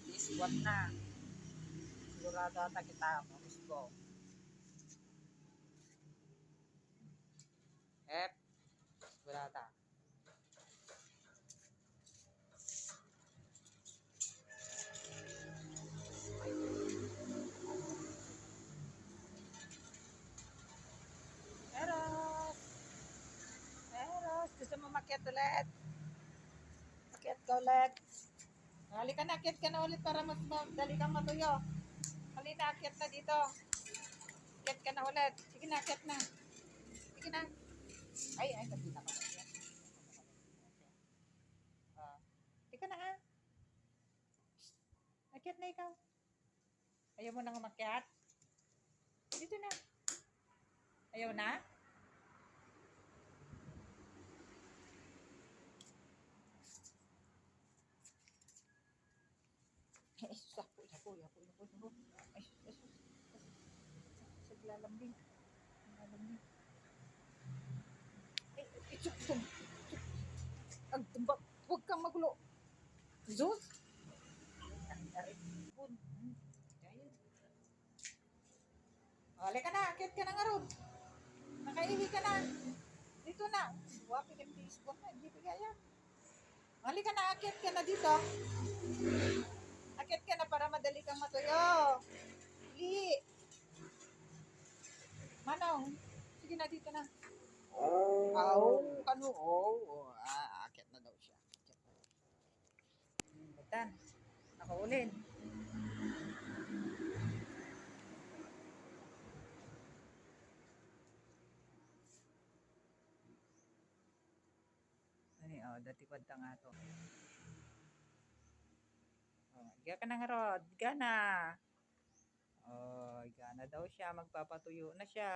mo squat na. Sigurado ata kita mo gusto. Sigurado. Eros, gusto mo makiat ulit? Makiat ka ulit. Halika na, akyat ka na ulit para mas madali kang matuyo. Halika, akyat na dito. Akyat ka na ulit. Sige na, akyat na. Sige na. Ay, nakita ko. Halika na ha. Akyat na ikaw. Ayaw mo nang umakyat? Dito na. Ayaw na? Ay, sapo. Ay, saglalambing. Ay, tsuk. Huwag kang magulo. Zul? Halika na, akit ka na nga ron. Nakaihi ka na. Dito na. Wapi ka na, hindi bigaya. Halika na, akit ka na dito. Akit ka na para madali kang matuyo. Li. Manong, sige na dito na. Aw, kano? Akit na daw siya. Butan. Nakaulin. Ay, dati kwenta nga to. Iga ka na nga rod. Iga na. Iga na daw siya. Magpapatuyo na siya.